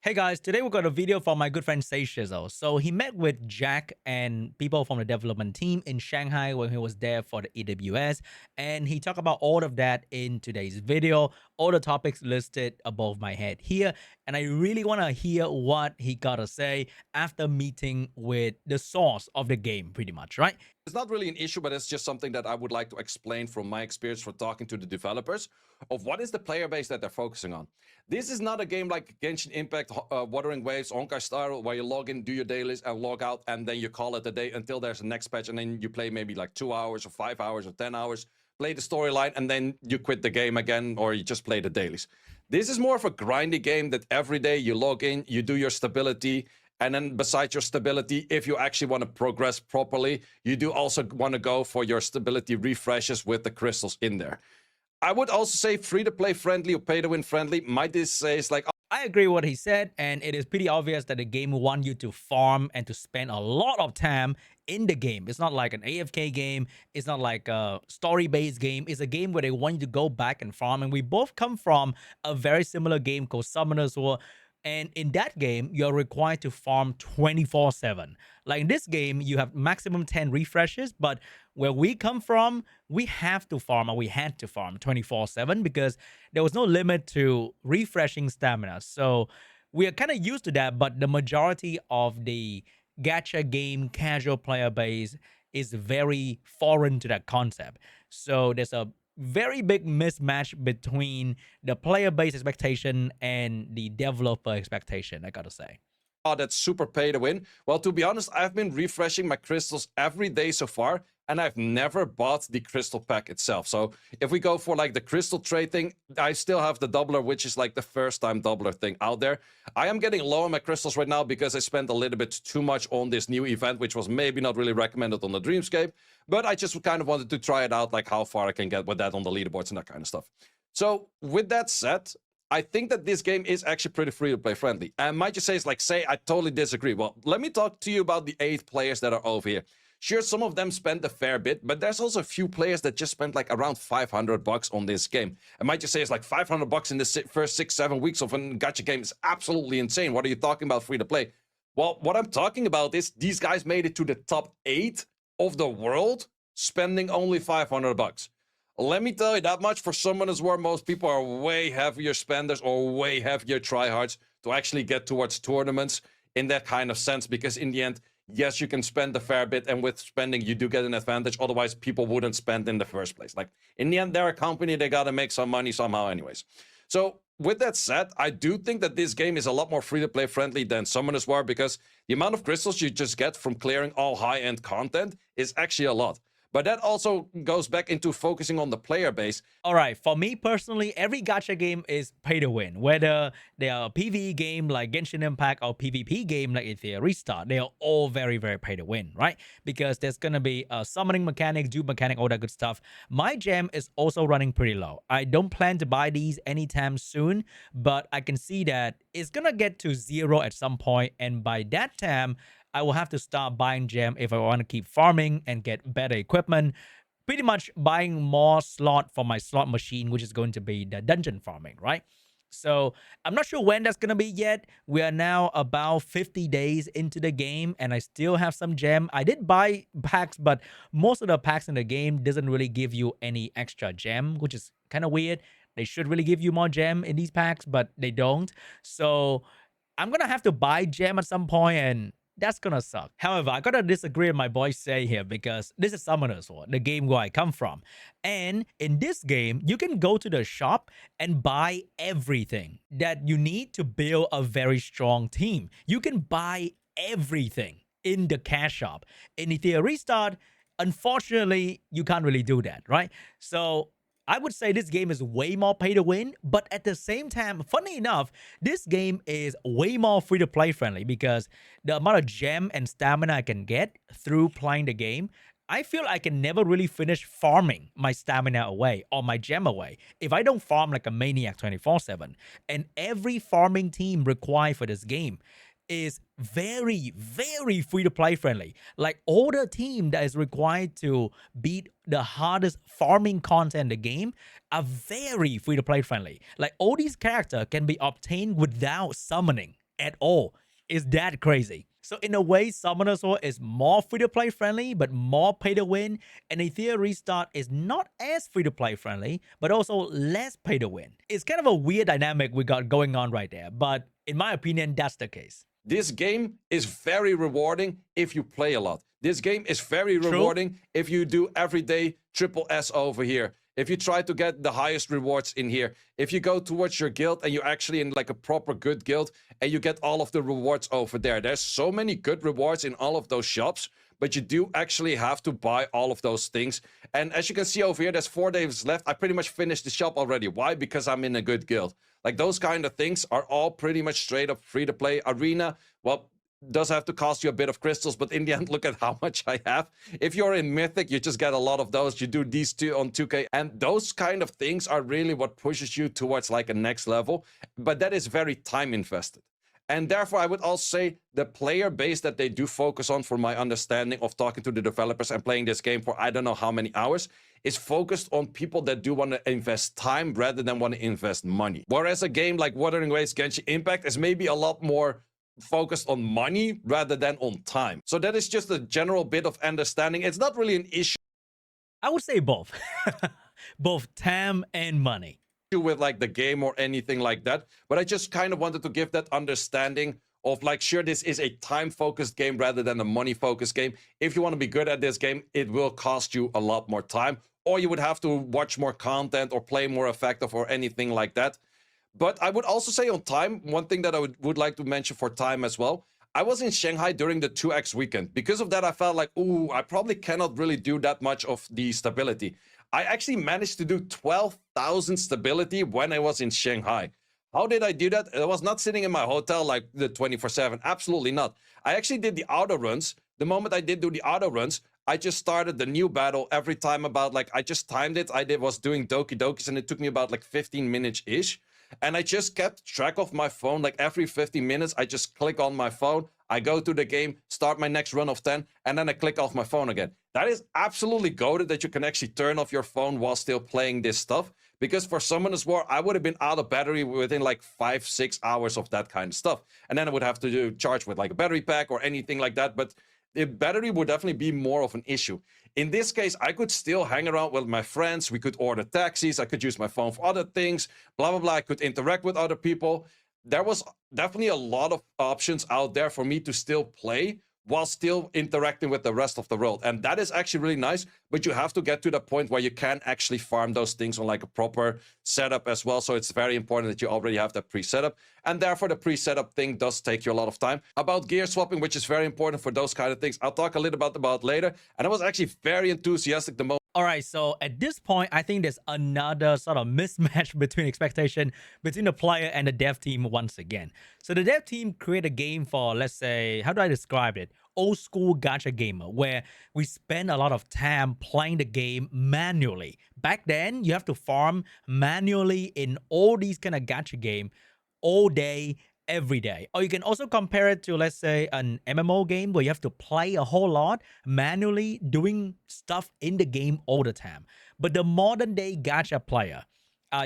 Hey guys, today we got a video from my good friend Say Shizzle. So he met with Jack and people from the development team in Shanghai when he was there for the AWS, and he talked about all of that in today's video, all the topics listed above my head here, and I really want to hear what he got to say after meeting with the source of the game, pretty much, right? It's not really an issue, but it's just something that I would like to explain from my experience for talking to the developers of what is the player base that they're focusing on. This is not a game like Genshin Impact, Wuthering Waves, Honkai Star, where you log in, do your dailies, and log out, and then you call it a day until there's a next patch, and then you play maybe like 2 hours or 5 hours or 10 hours, play the storyline, and then you quit the game again, or you just play the dailies. This is more of a grindy game that every day you log in, you do your stability, and then besides your stability, if you actually want to progress properly, you do also want to go for your stability refreshes with the crystals in there. I would also say free-to-play friendly or pay-to-win friendly. Might this say it's like, I agree with what he said, and it is pretty obvious that the game will want you to farm and to spend a lot of time in the game. It's not like an AFK game. It's not like a story-based game. It's a game where they want you to go back and farm. And we both come from a very similar game called Summoners War. And in that game, you're required to farm 24/7. Like in this game, you have maximum 10 refreshes, but where we come from, we have to farm, or we had to farm 24/7 because there was no limit to refreshing stamina. So we are kind of used to that, but the majority of the gacha game casual player base is very foreign to that concept. So there's a very big mismatch between the player base expectation and the developer expectation, I gotta say. oh, that's super pay to win. Well, to be honest, I've been refreshing my crystals every day so far, and I've never bought the crystal pack itself. So if we go for like the crystal trade thing, I still have the doubler, which is like the first time doubler thing out there. I am getting low on my crystals right now because I spent a little bit too much on this new event, which was maybe not really recommended on the Dreamscape, but I just kind of wanted to try it out, like how far I can get with that on the leaderboards and that kind of stuff. So with that said, I think that this game is actually pretty free-to-play friendly. And might you say it's like, say, I totally disagree. Well, let me talk to you about the 8 players that are over here. Sure, some of them spent a fair bit, but there's also a few players that just spent like around 500 bucks on this game. And might you say it's like 500 bucks in the first 6-7 weeks of a gacha game is absolutely insane. What are you talking about free-to-play? Well, what I'm talking about is these guys made it to the top 8 of the world, spending only 500 bucks. Let me tell you that much, for Summoners War, most people are way heavier spenders or way heavier tryhards to actually get towards tournaments in that kind of sense, because in the end, yes, you can spend a fair bit, and with spending, you do get an advantage. Otherwise, people wouldn't spend in the first place. Like, in the end, they're a company, they gotta make some money somehow anyways. So, with that said, I do think that this game is a lot more free-to-play friendly than Summoners War, because the amount of crystals you just get from clearing all high-end content is actually a lot. But that also goes back into focusing on the player base. All right, for me personally, every gacha game is pay to win. Whether they are a PvE game like Genshin Impact or PvP game like Etheria, they are all very, very pay to win, right? Because there's gonna be a summoning mechanic, dupe mechanic, all that good stuff. My gem is also running pretty low. I don't plan to buy these anytime soon, but I can see that it's gonna get to 0 at some point, and by that time, I will have to start buying gem if I want to keep farming and get better equipment. Pretty much buying more slot for my slot machine, which is going to be the dungeon farming, right? So I'm not sure when that's going to be yet. We are now about 50 days into the game, and I still have some gem. I did buy packs, but most of the packs in the game doesn't really give you any extra gem, which is kind of weird. They should really give you more gem in these packs, but they don't. So I'm gonna have to buy gem at some point, and that's gonna suck. However, I gotta disagree with my boy Say here, because this is Summoners War, the game where I come from. And in this game, you can go to the shop and buy everything that you need to build a very strong team. You can buy everything in the cash shop. In Etheria Restart, unfortunately, you can't really do that, right? So I would say this game is way more pay to win, but at the same time, funny enough, this game is way more free to play friendly, because the amount of gem and stamina I can get through playing the game, I feel I can never really finish farming my stamina away or my gem away if I don't farm like a maniac 24/7. And every farming team required for this game is very, very free to play friendly. Like, all the team that is required to beat the hardest farming content in the game are very free to play friendly. Like, all these characters can be obtained without summoning at all. It's that crazy. So in a way, Summoner's War is more free-to-play friendly, but more pay-to-win. And Etheria Restart is not as free-to-play friendly, but also less pay-to-win. It's kind of a weird dynamic we got going on right there, but in my opinion, that's the case. This game is very rewarding if you play a lot. This game is very True. rewarding if you do everyday triple S over here. If you try to get the highest rewards in here, if you go towards your guild and you're actually in like a proper good guild and you get all of the rewards over there. There's so many good rewards in all of those shops, but you do actually have to buy all of those things. And as you can see over here, there's 4 days left. I pretty much finished the shop already. Why? Because I'm in a good guild. Like those kind of things are all pretty much straight up free to play. Arena, well, does have to cost you a bit of crystals, but in the end, look at how much I have. If you're in Mythic, you just get a lot of those. You do these two on 2K, and those kind of things are really what pushes you towards like a next level. But that is very time invested. And therefore, I would also say the player base that they do focus on, from my understanding of talking to the developers and playing this game for I don't know how many hours, is focused on people that do want to invest time rather than want to invest money. Whereas a game like Wuthering Waves Genshin Impact is maybe a lot more focused on money rather than on time. So that is just a general bit of understanding. It's not really an issue I would say both. Both time and money. with like the game or anything like that, but I just kind of wanted to give that understanding of like, sure, this is a time focused game rather than a money focused game. If you want to be good at this game, it will cost you a lot more time, or you would have to watch more content or play more effective or anything like that. But I would also say on time, one thing that I would like to mention for time as well, I was in Shanghai during the 2x weekend. Because of that, I felt like, ooh, I probably cannot really do that much of the stability. I actually managed to do 12,000 stability when I was in Shanghai. How did I do that? I was not sitting in my hotel like the 24/7. Absolutely not. I actually did the auto runs. The moment I did do the auto runs, I just started the new battle every time about like, I just timed it. Was doing Doki Dokis and it took me about like 15 minutes-ish. And I just kept track of my phone. Like every 50 minutes, I just click on my phone. I go to the game, start my next run of 10, and then I click off my phone again. That is absolutely goated that you can actually turn off your phone while still playing this stuff. Because for Summoners War, I would have been out of battery within like 5-6 hours of that kind of stuff. And then I would have to do charge with like a battery pack or anything like that. But the battery would definitely be more of an issue. In this case, I could still hang around with my friends. We could order taxis. I could use my phone for other things, blah, blah, blah. I could interact with other people. There was definitely a lot of options out there for me to still play while still interacting with the rest of the world. And that is actually really nice, but you have to get to the point where you can actually farm those things on like a proper setup as well. So it's very important that you already have that pre-setup. And therefore the pre-setup thing does take you a lot of time. About gear swapping, which is very important for those kind of things, I'll talk a little about later. And I was actually very enthusiastic the moment. All right, so at this point, I think there's another sort of mismatch between expectation between the player and the dev team once again. So the dev team create a game for, let's say, how do I describe it? Old school gacha gamer, where we spend a lot of time playing the game manually. Back then, you have to farm manually in all these kind of gacha game all day, every day. Or you can also compare it to, let's say, an MMO game where you have to play a whole lot manually, doing stuff in the game all the time. But the modern day gacha player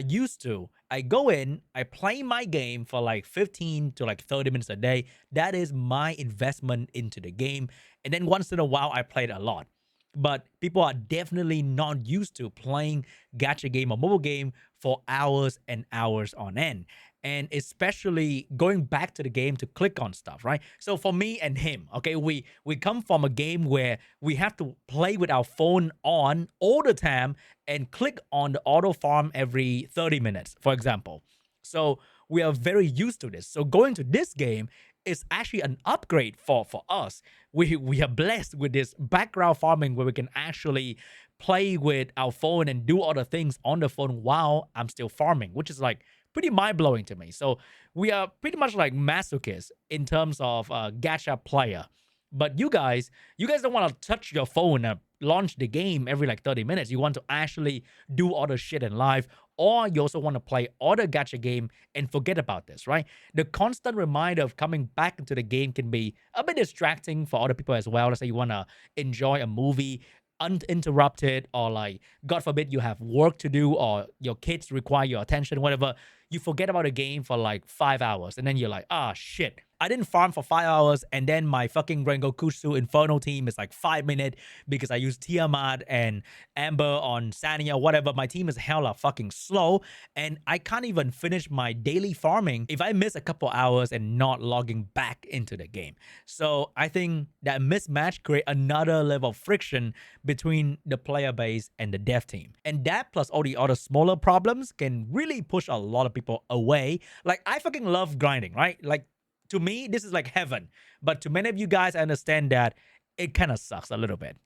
used to, I go in, I play my game for like 15 to like 30 minutes a day. That is my investment into the game. And then once in a while, I played a lot. But people are definitely not used to playing gacha game or mobile game for hours and hours on end. And especially going back to the game to click on stuff, right? So for me and him, okay, we come from a game where we have to play with our phone on all the time and click on the auto farm every 30 minutes, for example. So we are very used to this. So going to this game is actually an upgrade for us. We are blessed with this background farming where we can actually play with our phone and do other things on the phone while I'm still farming, which is like pretty mind-blowing to me. So we are pretty much like masochists in terms of gacha player. But you guys don't want to touch your phone and launch the game every like 30 minutes. You want to actually do other shit in life, or you also want to play other gacha game and forget about this, right? The constant reminder of coming back into the game can be a bit distracting for other people as well. Let's say you want to enjoy a movie uninterrupted, or like, God forbid, you have work to do or your kids require your attention, whatever. you forget about the game for like 5 hours, and then you're like, ah, shit. I didn't farm for 5 hours, and then my fucking Rengokusu Inferno team is like 5 minutes because I use Tiamat and Amber on Sania, whatever. My team is hella fucking slow, and I can't even finish my daily farming if I miss a couple hours and not logging back into the game. So I think that mismatch create another level of friction between the player base and the dev team. And that plus all the other smaller problems can really push a lot of people away. Like, I fucking love grinding, right? Like, to me, this is like heaven. But to many of you guys, I understand that it kind of sucks a little bit.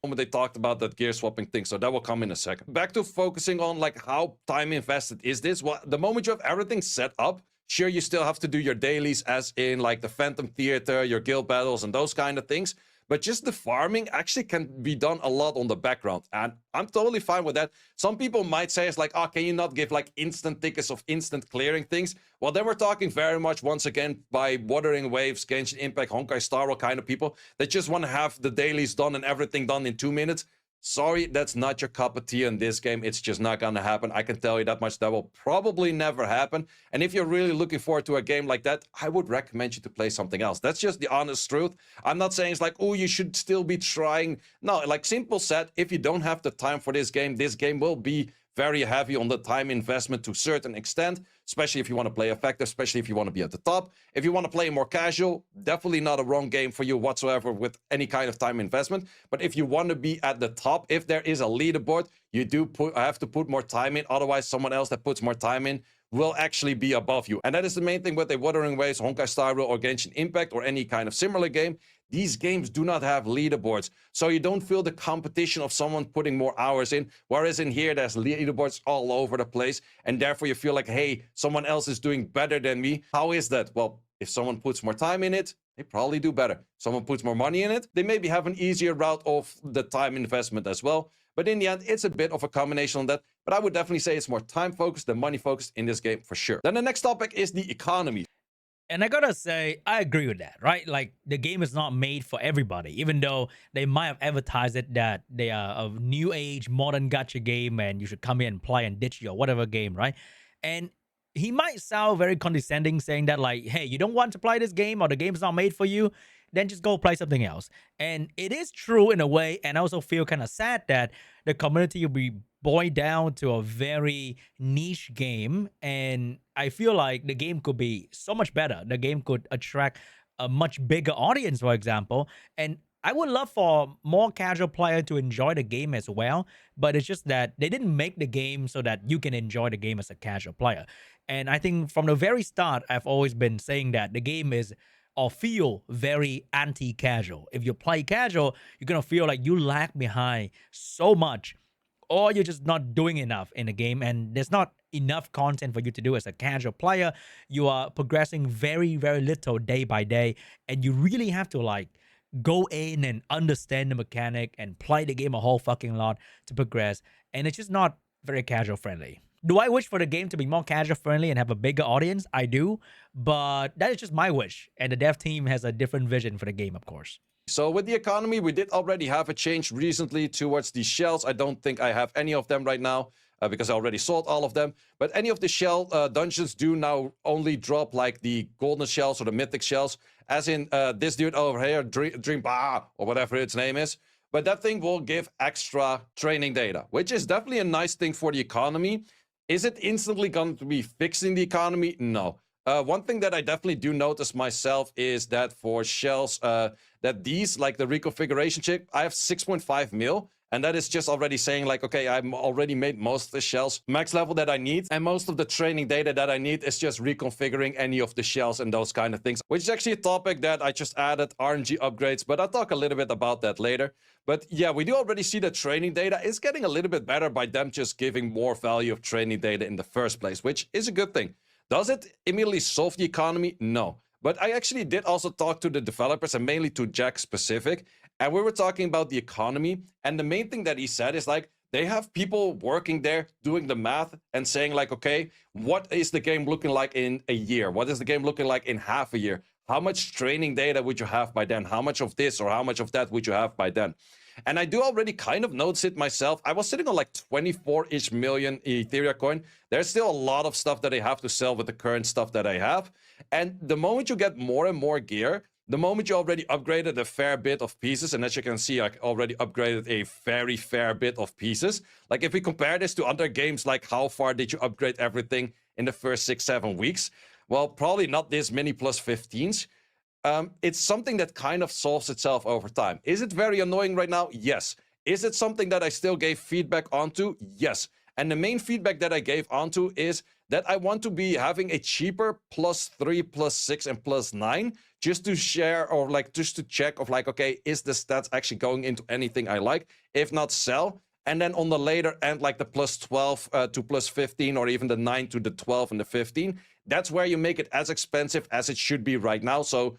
When they talked about that gear swapping thing, so that will come in a second. Back to focusing on like how time invested is this. Well, the moment you have everything set up, sure, you still have to do your dailies as in like the Phantom Theater, your guild battles and those kind of things. But just the farming actually can be done a lot on the background. And I'm totally fine with that. Some people might say it's like, oh, can you not give like instant tickets of instant clearing things? Well, then we're talking very much, once again, by Wuthering Waves, Genshin Impact, Honkai Star Rail kind of people that just want to have the dailies done and everything done in 2 minutes. Sorry, that's not your cup of tea in this game. It's just not gonna happen. I can tell you that much. That will probably never happen. And if you're really looking forward to a game like that, I would recommend you to play something else. That's just the honest truth. I'm not saying it's like, oh, you should still be trying. No, like simple said, if you don't have the time for this game will be very heavy on the time investment to a certain extent, especially if you want to play effective, especially if you want to be at the top. If you want to play more casual, definitely not a wrong game for you whatsoever with any kind of time investment. But if you want to be at the top, if there is a leaderboard, you do have to put more time in. Otherwise, someone else that puts more time in will actually be above you. And that is the main thing with a Wuthering Waves, Honkai Star Rail, or Genshin Impact, or any kind of similar game. These games do not have leaderboards, so you don't feel the competition of someone putting more hours in, whereas in here, there's leaderboards all over the place, and therefore you feel like, hey, someone else is doing better than me. How is that? Well, if someone puts more time in it, they probably do better. Someone puts more money in it, they maybe have an easier route of the time investment as well. But in the end, it's a bit of a combination on that. But I would definitely say it's more time-focused than money-focused in this game for sure. Then the next topic is the economy. And I gotta say, I agree with that, right? Like, the game is not made for everybody, even though they might have advertised it that they are a new age modern gacha game and you should come in and play and ditch your whatever game, right? And he might sound very condescending saying that, like, hey, you don't want to play this game or the game's not made for you, then just go play something else. And it is true in a way, and I also feel kind of sad that the community will be boiled down to a very niche game, and I feel like the game could be so much better. The game could attract a much bigger audience, for example, and I would love for more casual player to enjoy the game as well, but it's just that they didn't make the game so that you can enjoy the game as a casual player. And I think from the very start, I've always been saying that the game is or feel very anti-casual. If you play casual, you're gonna feel like you lag behind so much, or you're just not doing enough in the game, and there's not enough content for you to do as a casual player. You are progressing very, very little day by day, and you really have to like go in and understand the mechanic and play the game a whole fucking lot to progress, and it's just not very casual friendly. Do I wish for the game to be more casual friendly and have a bigger audience? I do, but that is just my wish, and the dev team has a different vision for the game, of course. So with the economy, we did already have a change recently towards the shells. I don't think I have any of them right now because I already sold all of them. But any of the shell dungeons do now only drop like the golden shells or the mythic shells, as in this dude over here, Dream or whatever its name is. But that thing will give extra training data, which is definitely a nice thing for the economy. Is it instantly going to be fixing the economy? No. One thing that I definitely do notice myself is that for shells, that these, like the reconfiguration chip, I have 6.5 mil. And that is just already saying like, okay, I'm already made most of the shells max level that I need. And most of the training data that I need is just reconfiguring any of the shells and those kind of things, which is actually a topic that I just added, RNG upgrades, but I'll talk a little bit about that later. But yeah, we do already see that training data is getting a little bit better by them just giving more value of training data in the first place, which is a good thing. Does it immediately solve the economy? No. But I actually did also talk to the developers, and mainly to Jack specific, and we were talking about the economy, and the main thing that he said is like, they have people working there doing the math and saying like, okay, what is the game looking like in a year? What is the game looking like in half a year? how much training data would you have by then? How much of this or how much of that would you have by then? And I do already kind of notice it myself. I was sitting on like 24-ish million Etheria coin. There's still a lot of stuff that I have to sell with the current stuff that I have. And the moment you get more and more gear, the moment you already upgraded a fair bit of pieces, and as you can see, I already upgraded a very fair bit of pieces. Like if we compare this to other games, like how far did you upgrade everything in the first 6-7 weeks? Well, probably not this many plus 15s. It's something that kind of solves itself over time. Is it very annoying right now? Yes. Is it something that I still gave feedback onto? Yes. And the main feedback that I gave onto is that I want to be having a cheaper +3, +6, and +9 just to share or like just to check of like, okay, is the stats actually going into anything I like? If not, sell. And then on the later end, like the +12 to +15 or even the 9 to the 12 and the 15, that's where you make it as expensive as it should be right now. So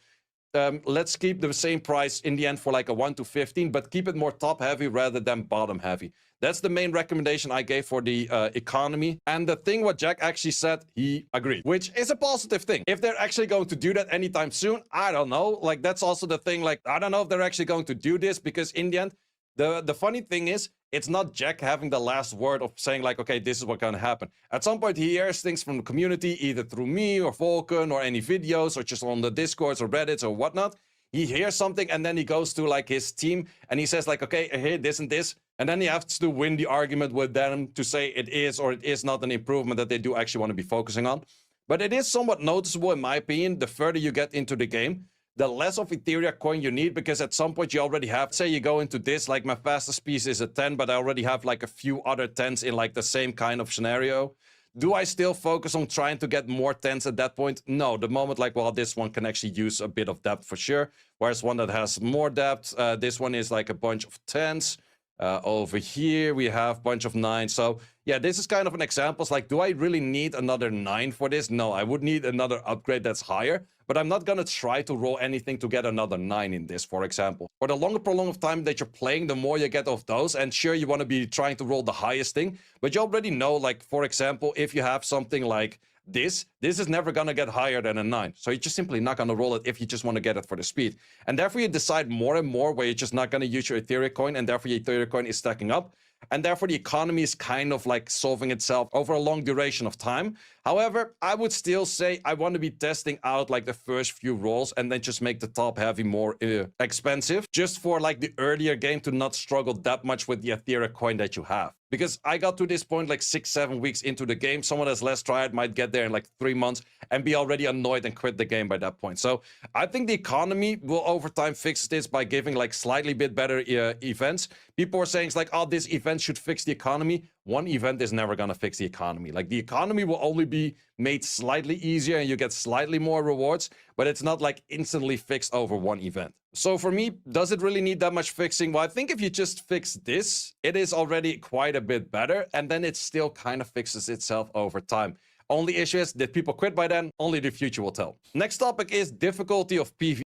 let's keep the same price in the end for like a 1 to 15, but keep it more top heavy rather than bottom heavy. That's the main recommendation I gave for the economy. And the thing what Jack actually said, he agreed, which is a positive thing. If they're actually going to do that anytime soon, I don't know. Like that's also the thing. Like, I don't know if they're actually going to do this because in the end, the funny thing is, it's not Jack having the last word of saying like, okay, this is what's going to happen. At some point, he hears things from the community, either through me or Vulcan or any videos or just on the Discords or Reddits or whatnot. He hears something and then he goes to like his team and he says like, okay, I hear this and this. And then he has to win the argument with them to say it is or it is not an improvement that they do actually want to be focusing on. But it is somewhat noticeable in my opinion, the further you get into the game, the less of Etheria coin you need, because at some point you already have, say you go into this, like my fastest piece is a 10, but I already have like a few other 10s in like the same kind of scenario. Do I still focus on trying to get more 10s at that point? No, the moment like, well, this one can actually use a bit of depth for sure. Whereas one that has more depth, this one is like a bunch of 10s. Over here, we have a bunch of 9s. So yeah, this is kind of an example. It's like, do I really need another 9 for this? No, I would need another upgrade that's higher. But I'm not going to try to roll anything to get another 9 in this, for example. For the longer prolong of time that you're playing, the more you get of those. And sure, you want to be trying to roll the highest thing. But you already know, like, for example, if you have something like this is never going to get higher than a 9. So you're just simply not going to roll it if you just want to get it for the speed. And therefore, you decide more and more where you're just not going to use your Etheria coin. And therefore, your Etheria coin is stacking up. And therefore, the economy is kind of like solving itself over a long duration of time. However, I would still say I want to be testing out like the first few rolls and then just make the top heavy more expensive, just for like the earlier game to not struggle that much with the Etheria coin that you have. Because I got to this point like 6-7 weeks into the game. Someone that's less tried might get there in like 3 months and be already annoyed and quit the game by that point. So I think the economy will over time fix this by giving like slightly bit better events. People are saying it's like, oh, this event should fix the economy. One event is never going to fix the economy. Like the economy will only be made slightly easier and you get slightly more rewards, but it's not like instantly fixed over one event. So for me, does it really need that much fixing? Well, I think if you just fix this, it is already quite a bit better, and then it still kind of fixes itself over time. Only issue is, did people quit by then? Only the future will tell. Next topic is difficulty of PvP.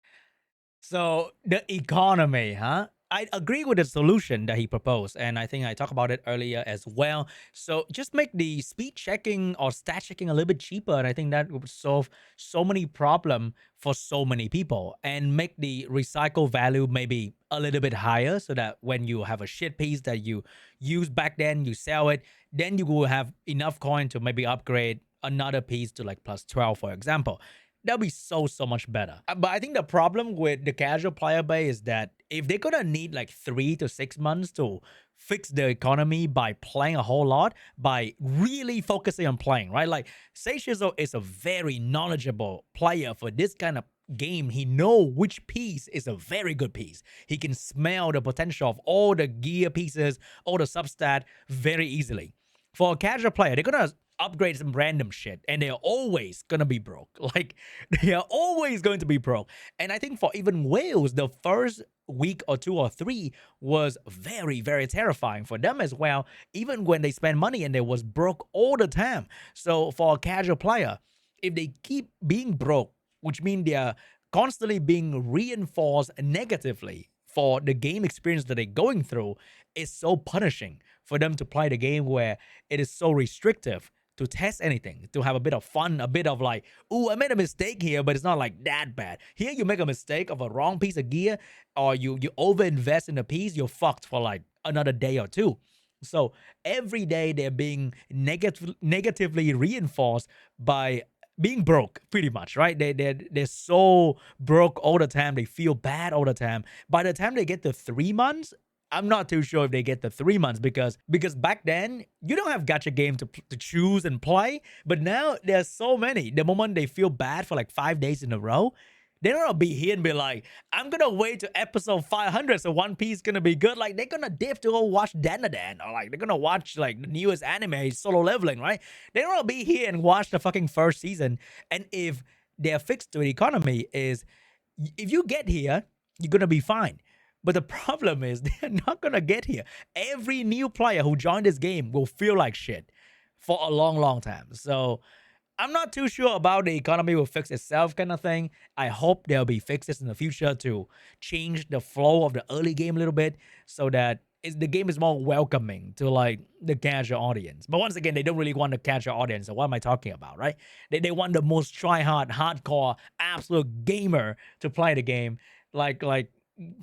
So the economy, huh? I agree with the solution that he proposed, and I think I talked about it earlier as well. So just make the speed checking or stat checking a little bit cheaper, and I think that would solve so many problems for so many people, and make the recycle value maybe a little bit higher, so that when you have a shit piece that you used back then, you sell it, then you will have enough coin to maybe upgrade another piece to like +12, for example. That'll be so much better. But I think the problem with the casual player base is that if they're gonna need like 3 to 6 months to fix the economy by playing a whole lot, by really focusing on playing, right? Like Say Shizzle is a very knowledgeable player for this kind of game. He know which piece is a very good piece. He can smell the potential of all the gear pieces, all the substat very easily. For a casual player, they're gonna upgrade some random shit and they're always gonna be broke. Like they are always going to be broke. And I think for even whales, the first week or 2 or 3 was very terrifying for them as well, even when they spend money and they was broke all the time. So for a casual player, if they keep being broke, which means they're constantly being reinforced negatively for the game experience that they're going through, it's so punishing for them to play the game where it is so restrictive to test anything, to have a bit of fun, a bit of like, ooh, I made a mistake here, but it's not like that bad. Here, you make a mistake of a wrong piece of gear, or you overinvest in a piece, you're fucked for like another day or two. So every day they're being negatively reinforced by being broke, pretty much, right? They're so broke all the time. They feel bad all the time. By the time they get to 3 months, I'm not too sure if they get the 3 months, because back then you don't have gacha game to choose and play, but now there's so many. The moment they feel bad for like 5 days in a row, they're gonna be here and be like, I'm gonna wait to episode 500 so One Piece gonna be good. Like, they're gonna dip to go watch Danadan, or like they're gonna watch like the newest anime, Solo Leveling, right? They're gonna be here and watch the fucking first season. And if their fix to the economy is, if you get here, you're gonna be fine. But the problem is they're not gonna get here. Every new player who joined this game will feel like shit for a long, long time. So I'm not too sure about the economy will fix itself kind of thing. I hope there'll be fixes in the future to change the flow of the early game a little bit, so that the game is more welcoming to like the casual audience. But once again, they don't really want the casual audience. So what am I talking about, right? They want the most try-hard, hardcore, absolute gamer to play the game. Like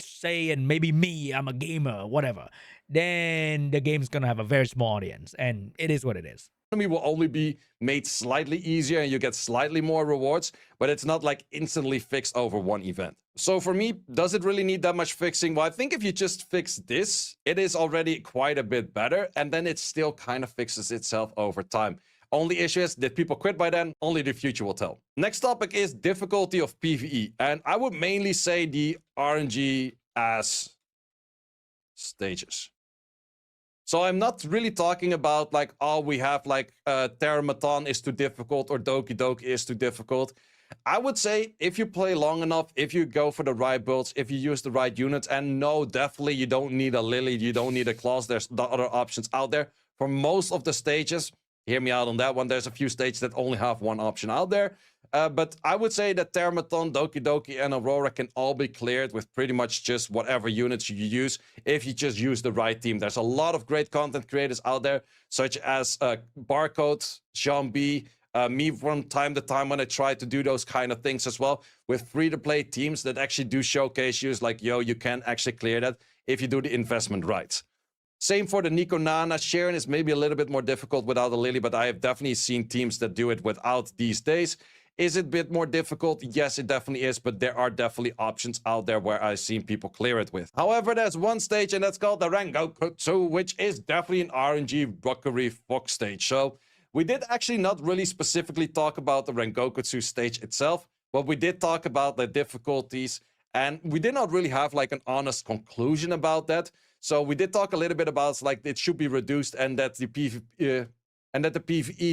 say, and maybe me, I'm a gamer, whatever. Then the game's gonna have a very small audience, and it is what it is. Will only be made slightly easier and you get slightly more rewards, but it's not like instantly fixed over one event. So for me, does it really need that much fixing? Well, I think if you just fix this, it is already quite a bit better, and then it still kind of fixes itself over time. Only issue is, did people quit by then? Only the future will tell. Next topic is difficulty of PvE, and I would mainly say the RNG as stages. So I'm not really talking about like, oh, we have like Terramaton is too difficult or Doki Doki is too difficult. I would say if you play long enough, if you go for the right builds, if you use the right units, and no, definitely you don't need a Lily, you don't need a Claws, there's the other options out there. For most of the stages, hear me out on that one, there's a few stages that only have one option out there. But I would say that Terramaton, Doki Doki, and Aurora can all be cleared with pretty much just whatever units you use, if you just use the right team. There's a lot of great content creators out there, such as Barcode, seanb, me from time to time when I try to do those kind of things as well, with free-to-play teams that actually do showcase you, like, yo, you can actually clear that if you do the investment right. Same for the Nico Nana. Sharon is maybe a little bit more difficult without a Lily, but I have definitely seen teams that do it without these days. Is it a bit more difficult? Yes, it definitely is, but there are definitely options out there where I've seen people clear it with. However, there's one stage, and that's called the Rengoku, which is definitely an RNG Rockery Fox stage. So we did actually not really specifically talk about the Rengoku stage itself, but we did talk about the difficulties, and we did not really have like an honest conclusion about that. So we did talk a little bit about like it should be reduced, and that the PvE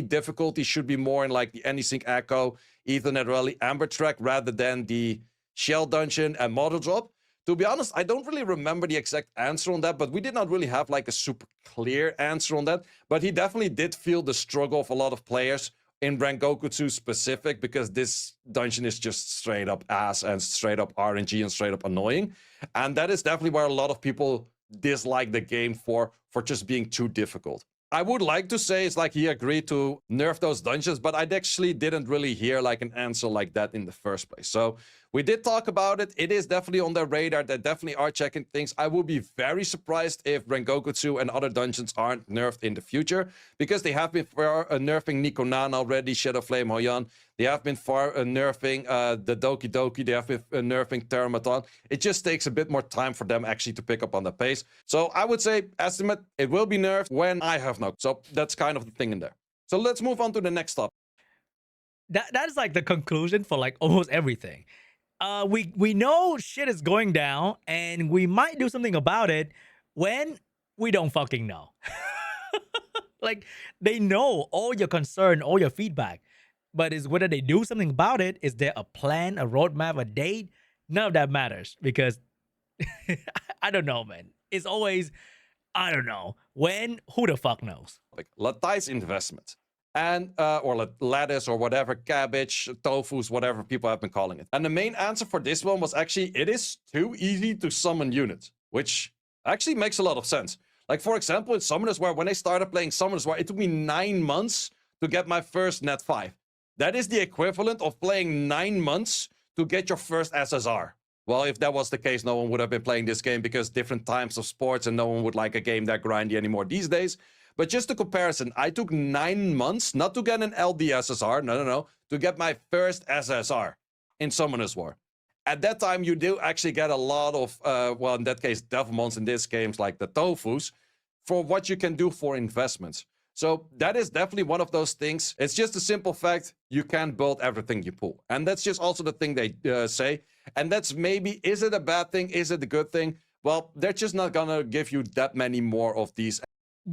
difficulty should be more in like the Anti-Sync Echo, Ethernet Rally, Amber Track, rather than the Shell Dungeon and Model Drop. To be honest, I don't really remember the exact answer on that, but we did not really have like a super clear answer on that. But he definitely did feel the struggle of a lot of players in Rengoku 2 specific, because this dungeon is just straight up ass and straight up RNG and straight up annoying. And that is definitely where a lot of people dislike the game for just being too difficult. I would like to say it's like he agreed to nerf those dungeons, but I actually didn't really hear like an answer like that in the first place. So we did talk about it. It is definitely on their radar. They definitely are checking things. I would be very surprised if Rengoku 2 and other dungeons aren't nerfed in the future, because they have been nerfing Nico Nana already, Shadow Flame Hoyan. They have been nerfing the Doki Doki. They have been nerfing Terramaton. It just takes a bit more time for them actually to pick up on the pace. So I would say, estimate, it will be nerfed when I have no. So that's kind of the thing in there. So let's move on to the next topic. That is like the conclusion for like almost everything. We know shit is going down, and we might do something about it when we don't fucking know. Like, they know all your concern, all your feedback, but is whether they do something about it. Is there a plan, a roadmap, a date? None of that matters, because I don't know, man. It's always, I don't know. When? Who the fuck knows? Like Latai's investment. And or lettuce or whatever, cabbage, tofus, whatever people have been calling it. And the main answer for this one was actually, it is too easy to summon units, which actually makes a lot of sense. Like, for example, in Summoners War, when I started playing Summoners War, it took me 9 months to get my first net 5. That is the equivalent of playing 9 months to get your first SSR. Well, if that was the case, no one would have been playing this game because different times of sports and no one would like a game that grindy anymore these days. But just a comparison, I took 9 months not to get an LD SSR, no, to get my first SSR in Summoner's War. At that time, you do actually get a lot of, well, in that case, Devilmons in this games like the Tofus, for what you can do for investments. So that is definitely one of those things. It's just a simple fact, you can't build everything you pull. And that's just also the thing they say. And that's maybe, is it a bad thing? Is it a good thing? Well, they're just not gonna give you that many more of these.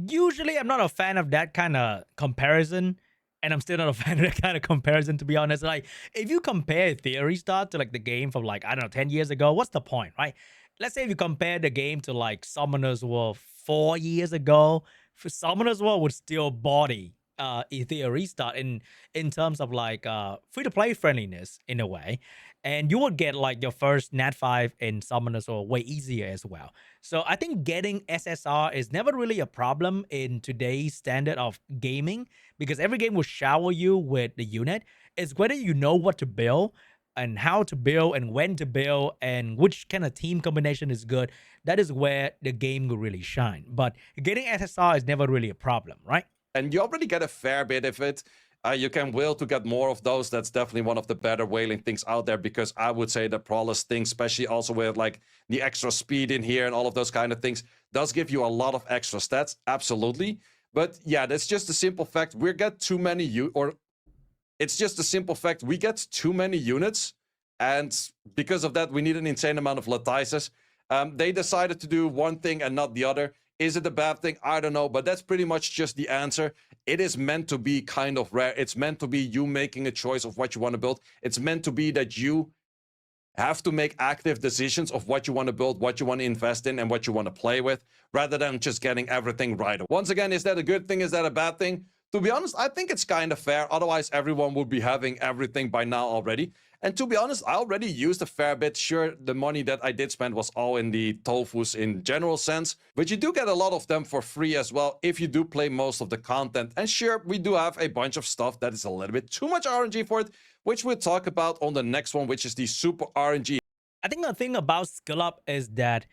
Usually, I'm not a fan of that kind of comparison. And I'm still not a fan of that kind of comparison, to be honest. Like, if you compare Theory Star to like the game from like, I don't know, 10 years ago, what's the point, right? Let's say if you compare the game to like Summoner's War 4 years ago, for Summoner's War would still body Etheria Restart in terms of like free-to-play friendliness in a way. And you would get like your first Nat 5 in Summoners War way easier as well. So I think getting SSR is never really a problem in today's standard of gaming because every game will shower you with the unit. It's whether you know what to build and how to build and when to build and which kind of team combination is good. That is where the game will really shine. But getting SSR is never really a problem, right? And you already get a fair bit of it. You can will to get more of those. That's definitely one of the better whaling things out there because I would say the Prowler's thing, especially also with like the extra speed in here and all of those kind of things, does give you a lot of extra stats. Absolutely. But yeah, that's just a simple fact. We get too many it's just a simple fact. We get too many units. And because of that, we need an insane amount of Lattices. They decided to do one thing and not the other. Is it a bad thing? I don't know, but that's pretty much just the answer. It is meant to be kind of rare. It's meant to be you making a choice of what you want to build. It's meant to be that you have to make active decisions of what you want to build, what you want to invest in, and what you want to play with, rather than just getting everything right. Once again, is that a good thing? Is that a bad thing? To be honest, I think it's kind of fair. Otherwise, everyone would be having everything by now already. And to be honest, I already used a fair bit. Sure, the money that I did spend was all in the Tofus in general sense. But you do get a lot of them for free as well if you do play most of the content. And sure, we do have a bunch of stuff that is a little bit too much RNG for it, which we'll talk about on the next one, which is the super RNG. I think the thing about skill up is that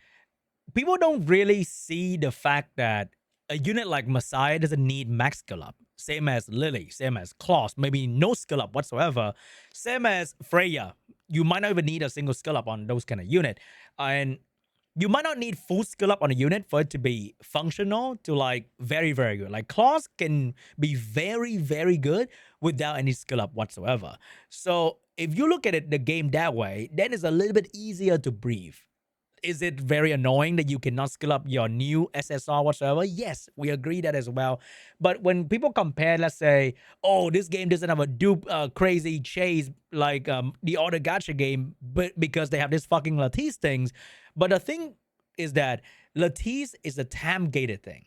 people don't really see the fact that a unit like Messiah doesn't need max skill up. Same as Lily, same as Klaus, maybe no skill up whatsoever. Same as Freya. You might not even need a single skill up on those kind of unit. And you might not need full skill up on a unit for it to be functional to like very, very good. Like Klaus can be very, very good without any skill up whatsoever. So if you look at it, the game that way, then it's a little bit easier to breathe. Is it very annoying that you cannot skill up your new SSR whatsoever? Yes, we agree that as well. But when people compare, let's say, oh, this game doesn't have a dupe crazy chase like the other gacha game, but because they have this fucking Lattice things. But the thing is that Lattice is a TAM gated thing.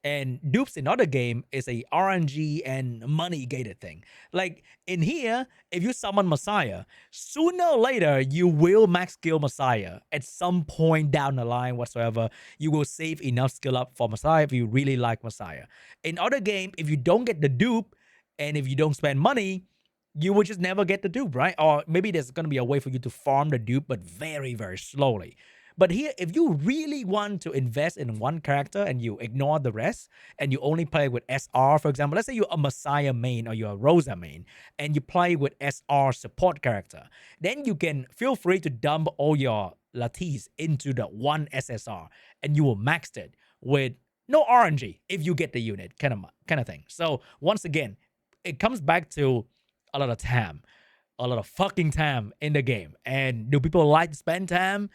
And dupes in other game is a RNG and money gated thing. Like in here, if you summon Messiah, sooner or later you will max skill Messiah at some point down the line whatsoever. You will save enough skill up for Messiah if you really like Messiah. In other game, if you don't get the dupe and if you don't spend money, you will just never get the dupe, right? Or maybe there's gonna be a way for you to farm the dupe, but very, very slowly. But here, if you really want to invest in one character and you ignore the rest and you only play with SR, for example, let's say you're a Messiah main or you're a Rosa main and you play with SR support character, then you can feel free to dump all your Lattice into the one SSR and you will max it with no RNG if you get the unit, kind of thing. So once again, it comes back to a lot of TAM, a lot of fucking TAM in the game. And do people like to spend TAM?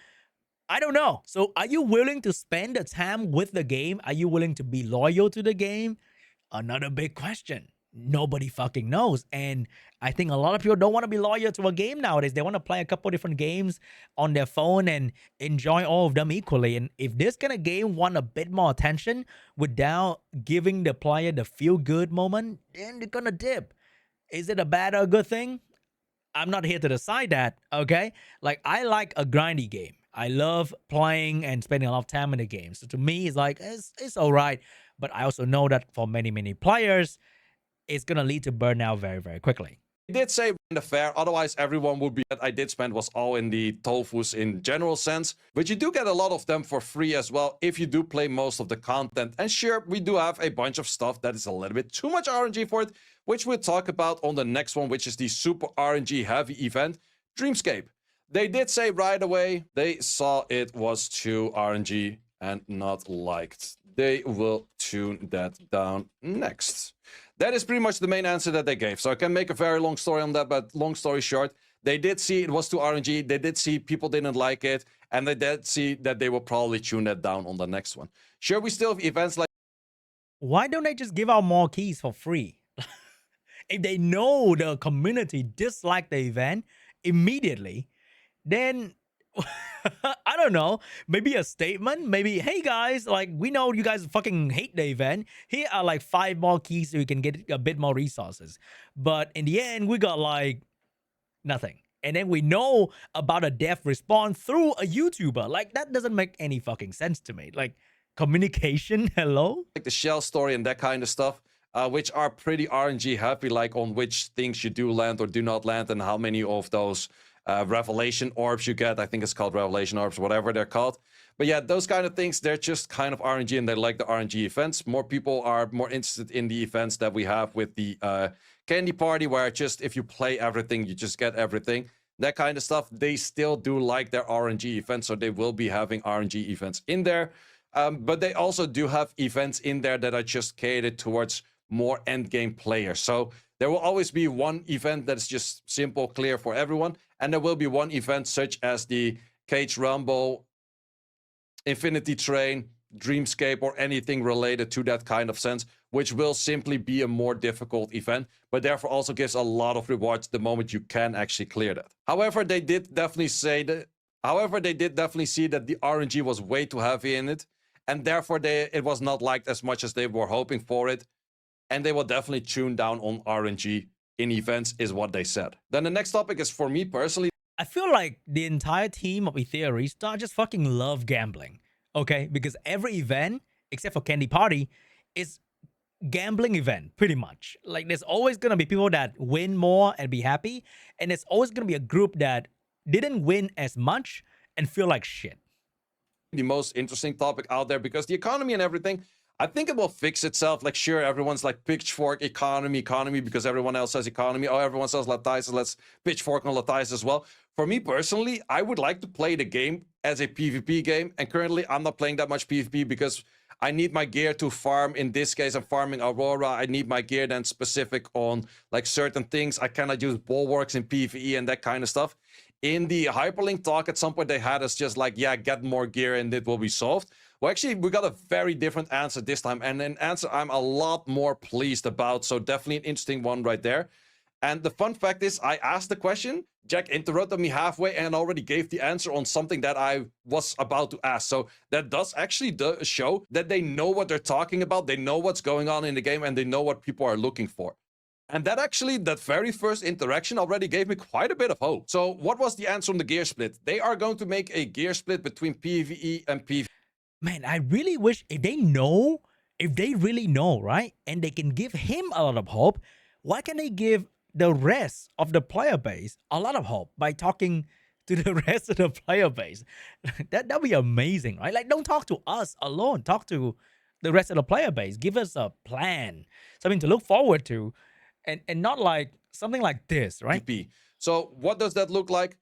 I don't know. So are you willing to spend the time with the game? Are you willing to be loyal to the game? Another big question. Nobody fucking knows. And I think a lot of people don't want to be loyal to a game nowadays. They want to play a couple different games on their phone and enjoy all of them equally. And if this kind of game want a bit more attention without giving the player the feel-good moment, then they're gonna dip. Is it a bad or a good thing? I'm not here to decide that, okay? Like, I like a grindy game. I love playing and spending a lot of time in the game. So to me, it's like, it's all right. But I also know that for many, many players, it's gonna lead to burnout very, very quickly. I did say in the fair, otherwise everyone would be that I did spend was all in the tofus in general sense, but you do get a lot of them for free as well if you do play most of the content. And sure, we do have a bunch of stuff that is a little bit too much RNG for it, which we'll talk about on the next one, which is the super RNG heavy event, Dreamscape. They did say right away they saw it was too RNG and not liked. They will tune that down next. That is pretty much the main answer that they gave. So I can make a very long story on that, but long story short, they did see it was too RNG. They did see people didn't like it, and they did see that they will probably tune that down on the next one. Sure, we still have events like... Why don't they just give out more keys for free? If they know the community dislike the event immediately, then I don't know, maybe a statement, maybe, hey guys, like, we know you guys fucking hate the event. Here are like 5 more keys so you can get a bit more resources. But in the end, we got like nothing. And then we know about a dev response through a YouTuber. Like, that doesn't make any fucking sense to me. Like, communication, hello? Like the shell story and that kind of stuff, which are pretty RNG happy, like on which things you do land or do not land and how many of those revelation orbs you get. I think it's called revelation orbs, whatever they're called. But yeah, those kind of things, they're just kind of RNG, and they like the RNG events. More people are more interested in the events that we have with the candy party, where just if you play everything, you just get everything. That kind of stuff. They still do like their RNG events, so they will be having RNG events in there. But they also do have events in there that are just catered towards more endgame players. So there will always be one event that is just simple, clear for everyone. And there will be one event such as the Cage Rumble, Infinity Train, Dreamscape, or anything related to that kind of sense, which will simply be a more difficult event, but therefore also gives a lot of rewards the moment you can actually clear that. However, they did definitely see that the RNG was way too heavy in it, and therefore it was not liked as much as they were hoping for it. And they will definitely tune down on RNG in events, is what they said. Then the next topic is, for me personally, I feel like the entire team of Etheria just fucking love gambling, okay? Because every event, except for Candy Party, is gambling event, pretty much. Like, there's always gonna be people that win more and be happy, and there's always gonna be a group that didn't win as much and feel like shit. the most interesting topic out there, because the economy and everything, I think it will fix itself. Like, sure, everyone's like pitchfork economy, because everyone else says economy. Oh, everyone says Lattice, let's pitchfork on Lattice as well. For me personally, I would like to play the game as a PvP game. And currently, I'm not playing that much PvP because I need my gear to farm. In this case, I'm farming Aurora. I need my gear then specific on like certain things. I cannot use bulwarks in PvE and that kind of stuff. In the Hyperlink talk, at some point they had us just like, yeah, get more gear and it will be solved. Well, actually, we got a very different answer this time, and an answer I'm a lot more pleased about. So definitely an interesting one right there. And the fun fact is, I asked the question, Jack interrupted me halfway and already gave the answer on something that I was about to ask. So that does actually show that they know what they're talking about. They know what's going on in the game, and they know what people are looking for. And that actually, that very first interaction already gave me quite a bit of hope. So what was the answer on the gear split? They are going to make a gear split between PvE and PvP. Man, I really wish if they really know, right? And they can give him a lot of hope, why can't they give the rest of the player base a lot of hope by talking to the rest of the player base? That'd be amazing, right? Like, don't talk to us alone. Talk to the rest of the player base. Give us a plan, something to look forward to, and not like something like this, right? So what does that look like?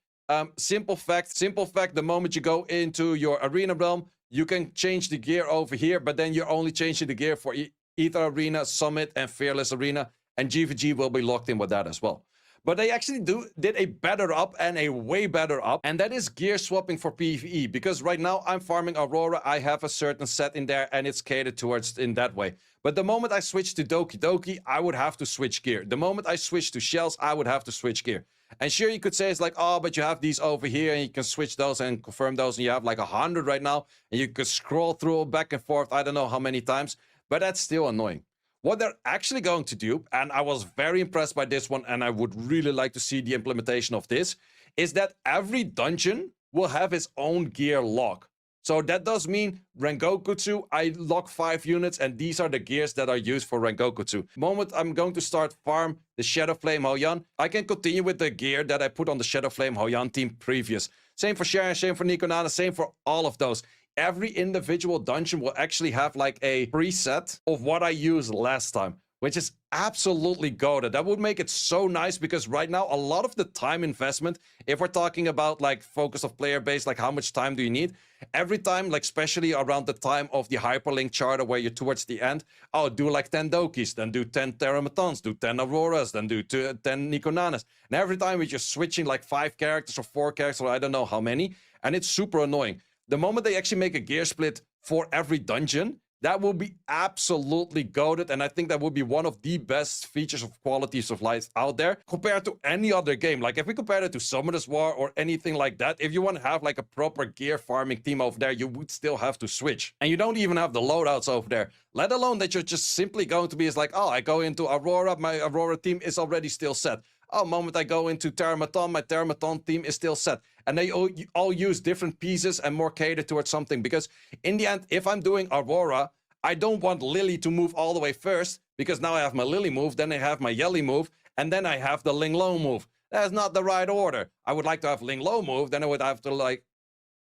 Simple fact, the moment you go into your arena realm, you can change the gear over here, but then you're only changing the gear for Ether Arena, Summit, and Fearless Arena, and GVG will be locked in with that as well. But they actually did a better up, and a way better up, and that is gear swapping for PvE, because right now I'm farming Aurora, I have a certain set in there, and it's catered towards in that way. But the moment I switch to Doki Doki, I would have to switch gear. The moment I switch to Shells, I would have to switch gear. And sure, you could say it's like, oh, but you have these over here, and you can switch those and confirm those, and you have like 100 right now, and you could scroll through back and forth, I don't know how many times, but that's still annoying. What they're actually going to do, and I was very impressed by this one, and I would really like to see the implementation of this, is that every dungeon will have its own gear log. So that does mean Rengokutsu, I lock 5 units, and these are the gears that are used for Rengokutsu. The moment I'm going to start farm the Shadow Flame Hoyan, I can continue with the gear that I put on the Shadow Flame Hoyan team previous. Same for Sharon, same for Nikonana, same for all of those. Every individual dungeon will actually have like a preset of what I used last time, which is absolutely goated. That would make it so nice, because right now a lot of the time investment, if we're talking about like focus of player base, like how much time do you need, every time, like especially around the time of the hyperlink charter where you're towards the end, oh, do like 10 Dokis, then do 10 Terramatons, do 10 Auroras, then do 10 Nikonanas. And every time we're just switching like 5 characters or 4 characters or I don't know how many, and it's super annoying. The moment they actually make a gear split for every dungeon, that will be absolutely goated, and I think that would be one of the best features of qualities of life out there compared to any other game. Like if we compare it to Summoners War or anything like that, if you want to have like a proper gear farming team over there, you would still have to switch. And you don't even have the loadouts over there, let alone that you're just simply going to be is like, oh, I go into Aurora, my Aurora team is already still set. Oh, the moment I go into Terramaton, my Terramaton team is still set. And they all use different pieces and more catered towards something. Because in the end, if I'm doing Aurora, I don't want Lily to move all the way first, because now I have my Lily move, then I have my Yelly move, and then I have the Ling Lo move. That's not the right order. I would like to have Ling Lo move, then I would have to like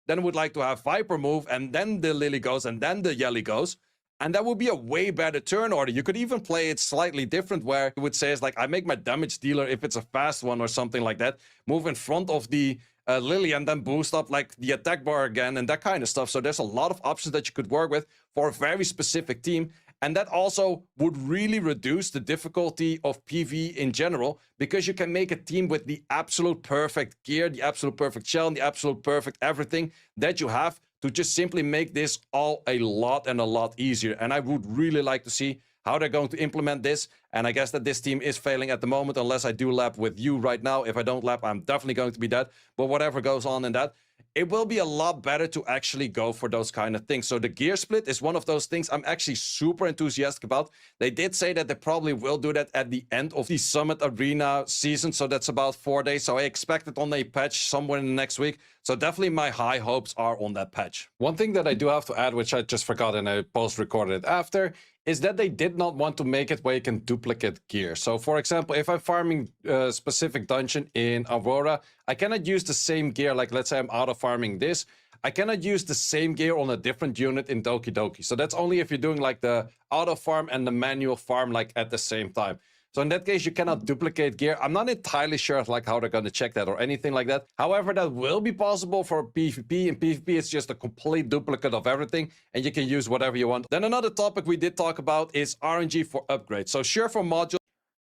to have Viper move, and then the Lily goes, and then the Yelly goes. And that would be a way better turn order. You could even play it slightly different, where it would say it's like, I make my damage dealer, if it's a fast one or something like that, move in front of the Lily and then boost up like the attack bar again and that kind of stuff. So there's a lot of options that you could work with for a very specific team. And that also would really reduce the difficulty of PvE in general, because you can make a team with the absolute perfect gear, the absolute perfect shell, and the absolute perfect everything that you have, to just simply make this all a lot easier. And I would really like to see how they're going to implement this. And I guess that this team is failing at the moment, unless I do lap with you right now. If I don't lap, I'm definitely going to be dead. But whatever goes on in that, it will be a lot better to actually go for those kind of things. So the gear split is one of those things I'm actually super enthusiastic about. They did say that they probably will do that at the end of the Summit Arena season. So that's about 4 days. So I expect it on a patch somewhere in the next week. So definitely my high hopes are on that patch. One thing that I do have to add, which I just forgot and I post-recorded it after, is that they did not want to make it where you can duplicate gear. So for example, if I'm farming a specific dungeon in Aurora, I cannot use the same gear. Like let's say I'm auto farming this, I cannot use the same gear on a different unit in Doki Doki. So that's only if you're doing like the auto farm and the manual farm like at the same time. So in that case, you cannot duplicate gear. I'm not entirely sure like how they're going to check that or anything like that. However, that will be possible for PvP. In PvP, it's just a complete duplicate of everything, and you can use whatever you want. Then another topic we did talk about is RNG for upgrades. So sure, for modules.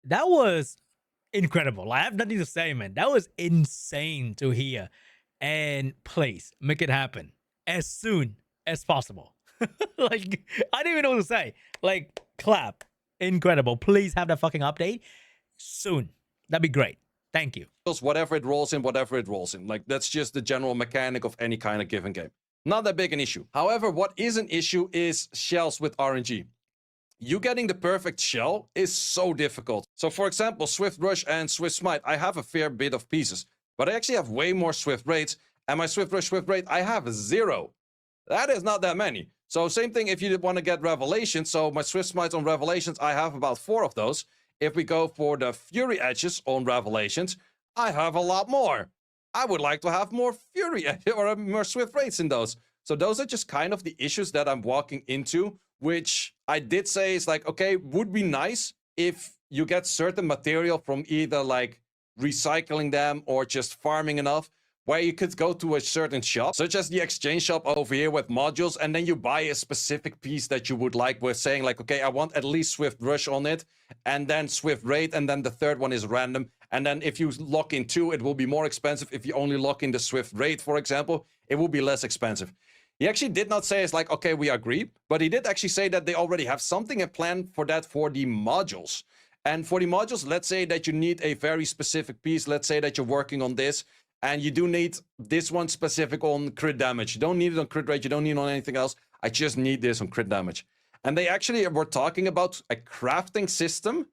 That was incredible. I have nothing to say, man. That was insane to hear. And please make it happen as soon as possible. Like, I don't even know what to say. Like, clap. Incredible. Please have that fucking update soon. That'd be great. Thank you. Whatever it rolls in, whatever it rolls in. Like, that's just the general mechanic of any kind of given game. Not that big an issue. However, what is an issue is shells with RNG. You getting the perfect shell is so difficult. So for example, Swift Rush and Swift Smite, I have a fair bit of pieces, but I actually have way more Swift Raids, and my Swift Rush, Swift Raid, I have 0. That is not that many. So same thing if you want to get Revelations. So my Swift Smites on Revelations, I have about 4 of those. If we go for the Fury Edges on Revelations, I have a lot more. I would like to have more Fury or more Swift Raids in those. So those are just kind of the issues that I'm walking into, which I did say is like, okay, would be nice if you get certain material from either like recycling them or just farming enough, where you could go to a certain shop, such as the exchange shop over here with modules, and then you buy a specific piece that you would like, with saying like, okay, I want at least Swift Rush on it, and then Swift Raid, and then the third one is random. And then if you lock in 2, it will be more expensive. If you only lock in the Swift Raid, for example, it will be less expensive. He actually did not say it's like, okay, we agree, but he did actually say that they already have something in plan for that for the modules. And for the modules, let's say that you need a very specific piece. Let's say that you're working on this, and you do need this one specific on crit damage. You don't need it on crit rate. You don't need it on anything else. I just need this on crit damage. And they actually were talking about a crafting system,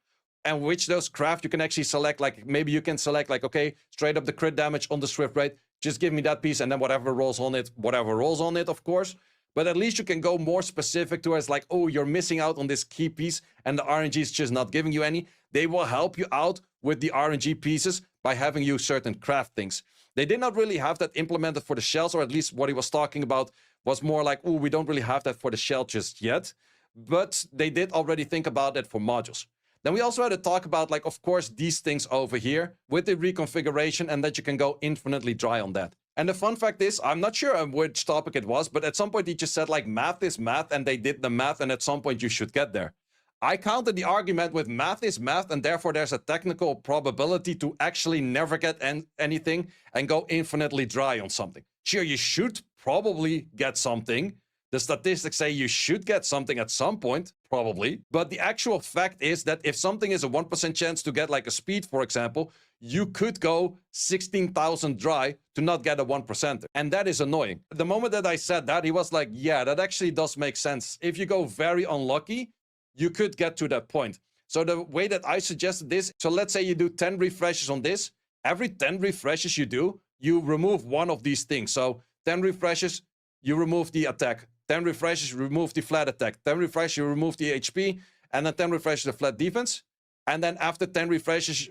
and which those craft you can actually select, like maybe you can select like, okay, straight up the crit damage on the Swift Raid, just give me that piece, and then whatever rolls on it, of course. But at least you can go more specific towards like, oh, you're missing out on this key piece and the RNG is just not giving you any. They will help you out with the RNG pieces by having you certain craft things. They did not really have that implemented for the shells, or at least what he was talking about was more like, oh, we don't really have that for the shell just yet. But they did already think about it for modules. Then we also had to talk about, like, of course, these things over here with the reconfiguration, and that you can go infinitely dry on that. And the fun fact is, I'm not sure which topic it was, but at some point he just said, like, math is math, and they did the math, and at some point you should get there. I countered the argument with math is math, and therefore there's a technical probability to actually never get anything and go infinitely dry on something. Sure, you should probably get something. The statistics say you should get something at some point, probably. But the actual fact is that if something is a 1% chance to get like a speed, for example, you could go 16,000 dry to not get a 1%. And that is annoying. The moment that I said that, he was like, yeah, that actually does make sense. If you go very unlucky, you could get to that point. So the way that I suggested this, so let's say you do 10 refreshes on this. Every 10 refreshes you do, you remove one of these things. So 10 refreshes, you remove the attack. 10 refreshes, you remove the flat attack. 10 refreshes, you remove the HP. And then 10 refreshes, the flat defense. And then after 10 refreshes,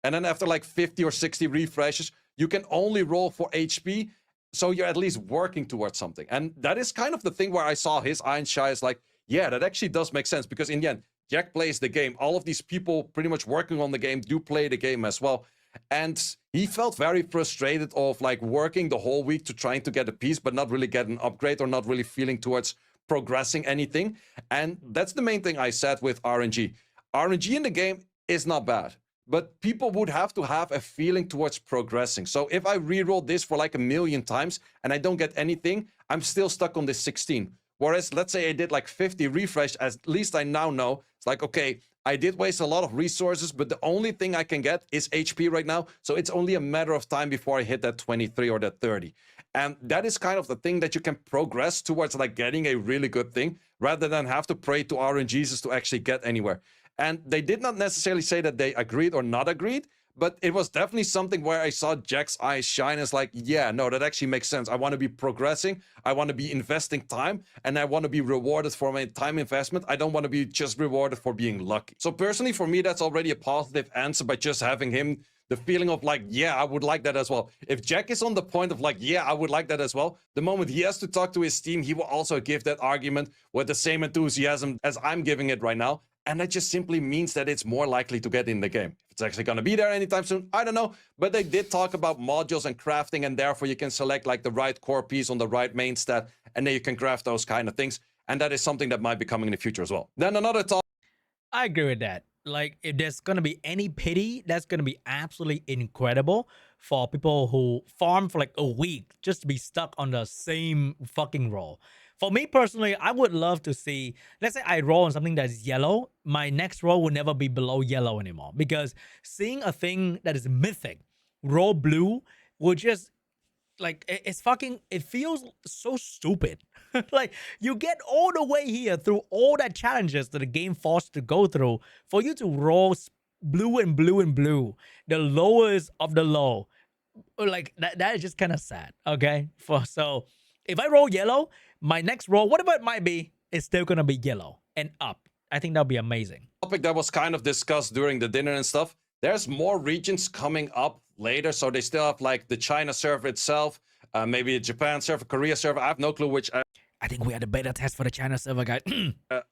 and then after like 50 or 60 refreshes, you can only roll for HP. So you're at least working towards something. And that is kind of the thing where I saw his Iron Shy is like, yeah, that actually does make sense. Because in the end, Jack plays the game. All of these people pretty much working on the game do play the game as well. And he felt very frustrated of like working the whole week to trying to get a piece, but not really get an upgrade or not really feeling towards progressing anything. And that's the main thing I said with RNG. RNG in the game is not bad, but people would have to have a feeling towards progressing. So if I reroll this for like 1,000,000 times and I don't get anything, I'm still stuck on this 16. Whereas let's say I did like 50 refresh, at least I now know it's like, okay, I did waste a lot of resources, but the only thing I can get is HP right now. So it's only a matter of time before I hit that 23 or that 30. And that is kind of the thing that you can progress towards, like getting a really good thing rather than have to pray to RNGs to actually get anywhere. And they did not necessarily say that they agreed or not agreed, but it was definitely something where I saw Jack's eyes shine. It's like, yeah, no, that actually makes sense. I want to be progressing. I want to be investing time, and I want to be rewarded for my time investment. I don't want to be just rewarded for being lucky. So personally, for me, that's already a positive answer by just having him, the feeling of like, yeah, I would like that as well. If Jack is on the point of like, yeah, I would like that as well, the moment he has to talk to his team, he will also give that argument with the same enthusiasm as I'm giving it right now. And that just simply means that it's more likely to get in the game. If it's actually going to be there anytime soon, I don't know. But they did talk about modules and crafting, and therefore you can select like the right core piece on the right main stat, and then you can craft those kind of things. And that is something that might be coming in the future as well. Then another topic. I agree with that. Like, if there's gonna be any pity, that's gonna be absolutely incredible for people who farm for like a week just to be stuck on the same fucking roll. For me personally, I would love to see, let's say I roll on something that's yellow, my next roll will never be below yellow anymore. Because seeing a thing that is mythic roll blue will just, like, it's fucking, it feels so stupid. Like, you get all the way here through all that challenges that the game forced to go through for you to roll blue and blue and blue, the lowest of the low. Like, that is just kind of sad, okay? So if I roll yellow, my next roll, whatever it might be, is still gonna be yellow and up. I think that'll be amazing. Topic that was kind of discussed during the dinner and stuff. There's more regions coming up later, so they still have like the China server itself, maybe a Japan server, Korea server. I have no clue which. I think we had a beta test for the China server, guys.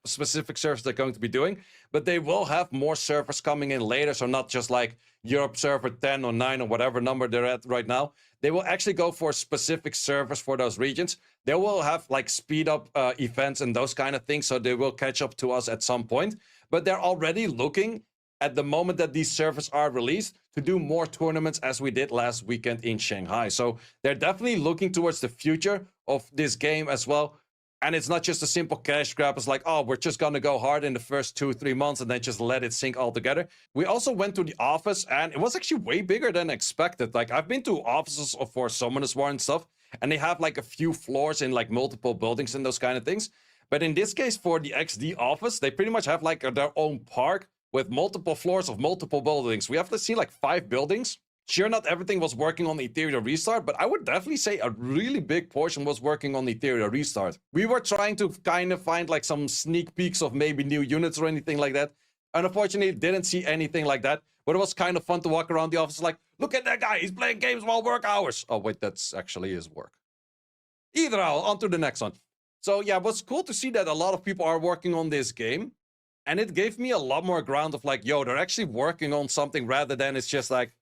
Specific servers they're going to be doing, but they will have more servers coming in later, so not just like Europe server 10 or 9 or whatever number they're at right now. They will actually go for specific servers for those regions. They will have like speed up events and those kind of things, so they will catch up to us at some point. But they're already looking at the moment that these servers are released to do more tournaments as we did last weekend in Shanghai. So they're definitely looking towards the future of this game as well. And it's not just a simple cash grab. It's like, oh, we're just going to go hard in the first 2-3 months and then just let it sink all together. We also went to the office, and it was actually way bigger than expected. Like, I've been to offices for Summoners War and stuff, and they have like a few floors in like multiple buildings and those kind of things. But in this case, for the XD office, they pretty much have like their own park with multiple floors of multiple buildings. We have to see like 5 buildings. Sure, not everything was working on the Etheria restart, but I would definitely say a really big portion was working on the Etheria restart. We were trying to kind of find like some sneak peeks of maybe new units or anything like that. And unfortunately, didn't see anything like that. But it was kind of fun to walk around the office like, look at that guy, he's playing games while work hours. Oh, wait, that's actually his work. Either way, on to the next one. So yeah, it was cool to see that a lot of people are working on this game. And it gave me a lot more ground of like, yo, they're actually working on something rather than it's just like,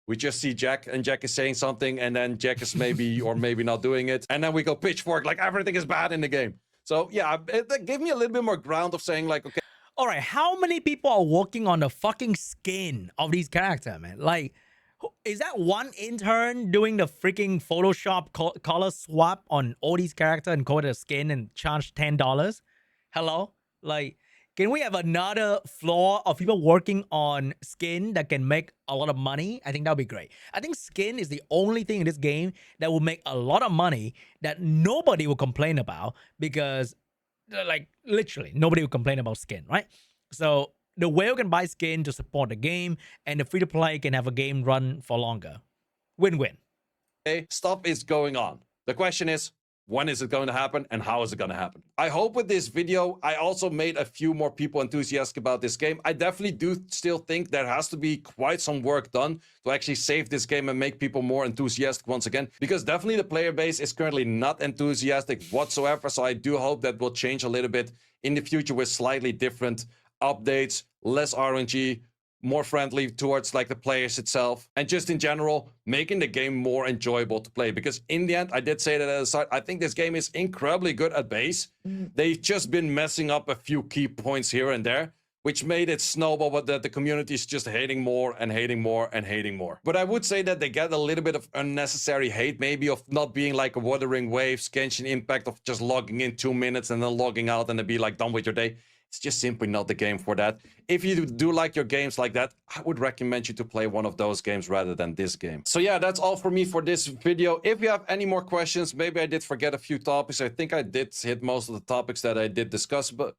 we just see Jack and Jack is saying something and then Jack is maybe or maybe not doing it. And then we go pitchfork like everything is bad in the game. So yeah, it gave me a little bit more ground of saying like, okay. All right, how many people are working on the fucking skin of these characters, man? Like, is that one intern doing the freaking Photoshop color swap on all these characters and code the skin and charge $10? Hello? Like, can we have another floor of people working on skin that can make a lot of money? I think that would be great. I think skin is the only thing in this game that will make a lot of money that nobody will complain about because, like, literally, nobody will complain about skin, right? So the whale can buy skin to support the game, and the free-to-play can have a game run for longer. Win-win. Stuff is going on. The question is, when is it going to happen and how is it going to happen? I hope with this video, I also made a few more people enthusiastic about this game. I definitely do still think there has to be quite some work done to actually save this game and make people more enthusiastic once again, because definitely the player base is currently not enthusiastic whatsoever. So I do hope that will change a little bit in the future with slightly different updates, less RNG, more friendly towards like the players itself, and just in general making the game more enjoyable to play. Because in the end, I did say that at the start, I think this game is incredibly good at base. They've just been messing up a few key points here and there, which made it snowball, but that the community is just hating more and hating more and hating more. But I would say that they get a little bit of unnecessary hate, maybe of not being like a Wuthering Waves, Genshin Impact, of just logging in 2 minutes and then logging out and then be like done with your day. It's just simply not the game for that. If you do like your games like that, I would recommend you to play one of those games rather than this game. So yeah, that's all for me for this video. If you have any more questions, maybe I did forget a few topics. I think I did hit most of the topics that I did discuss, but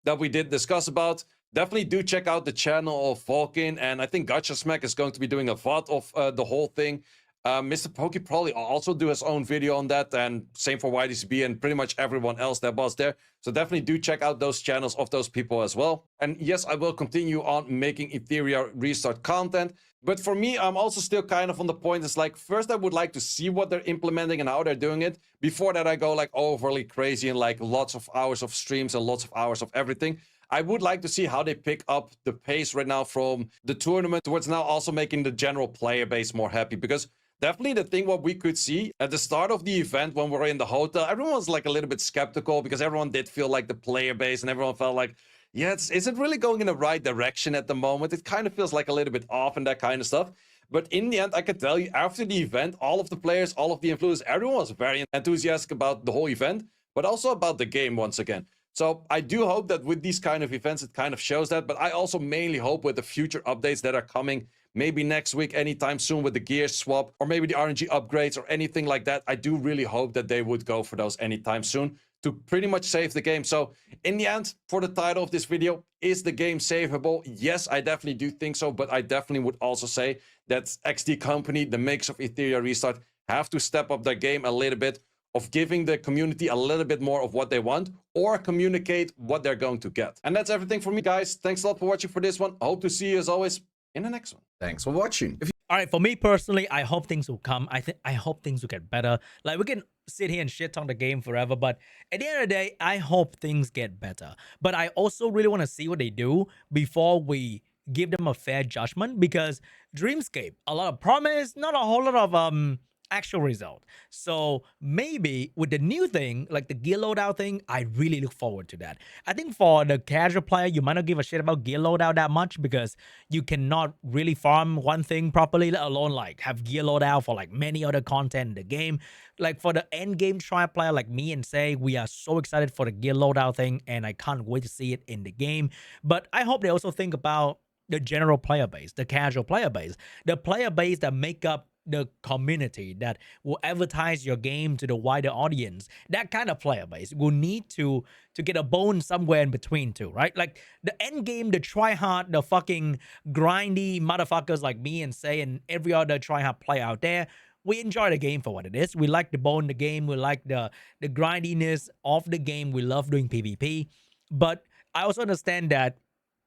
that we did discuss about. Definitely do check out the channel of Vulcan, and I think Gacha Smack is going to be doing a VOD of the whole thing. Mr. Pokey probably also do his own video on that, and same for YDCB and pretty much everyone else that was there. So definitely do check out those channels of those people as well. And yes, I will continue on making Etheria restart content. But for me, I'm also still kind of on the point. It's like, first I would like to see what they're implementing and how they're doing it. Before that, I go like overly crazy and like lots of hours of streams and lots of hours of everything. I would like to see how they pick up the pace right now from the tournament towards now also making the general player base more happy. Because definitely the thing what we could see at the start of the event when we were in the hotel, everyone was like a little bit skeptical because everyone did feel like the player base and everyone felt like, yeah, is it really going in the right direction at the moment? It kind of feels like a little bit off and that kind of stuff. But in the end, I can tell you, after the event, all of the players, all of the influencers, everyone was very enthusiastic about the whole event, but also about the game once again. So I do hope that with these kind of events, it kind of shows that. But I also mainly hope with the future updates that are coming, maybe next week, anytime soon with the gear swap, or maybe the RNG upgrades or anything like that. I do really hope that they would go for those anytime soon to pretty much save the game. So in the end, for the title of this video, is the game savable? Yes, I definitely do think so. But I definitely would also say that XD Company, the makers of Etheria Restart, have to step up their game a little bit, of giving the community a little bit more of what they want, or communicate what they're going to get. And that's everything for me, guys. Thanks a lot for watching for this one. I hope to see you as always in the next one. Thanks for watching. All right, for me personally, I hope things will come. I hope things will get better. Like, we can sit here and shit on the game forever, but at the end of the day, I hope things get better. But I also really want to see what they do before we give them a fair judgment, because Dreamscape, a lot of promise, not a whole lot of actual result. So maybe with the new thing, like the gear loadout thing, I really look forward to that. I think for the casual player, you might not give a shit about gear loadout that much because you cannot really farm one thing properly, let alone like have gear loadout for like many other content in the game. Like for the end game try player like me and say, we are so excited for the gear loadout thing and I can't wait to see it in the game. But I hope they also think about the general player base, the casual player base, the player base that make up the community that will advertise your game to the wider audience, that kind of player base will need to get a bone somewhere in between too, right? Like the end game, the try hard, the fucking grindy motherfuckers like me and Say and every other try hard player out there, we enjoy the game for what it is. We like the bone in the game. We like the grindiness of the game. We love doing PvP. But I also understand that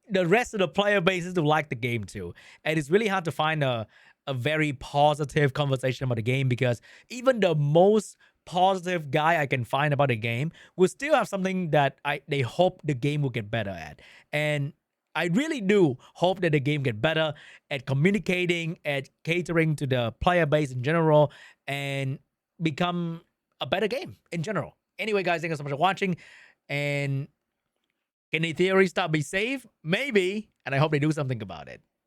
the rest of the player bases to like the game too. And it's really hard to find a very positive conversation about the game, because even the most positive guy I can find about the game will still have something that they hope the game will get better at. And I really do hope that the game get better at communicating, at catering to the player base in general, and become a better game in general. Anyway, guys, thank you so much for watching. And can the theory stop be safe? Maybe. And I hope they do something about it.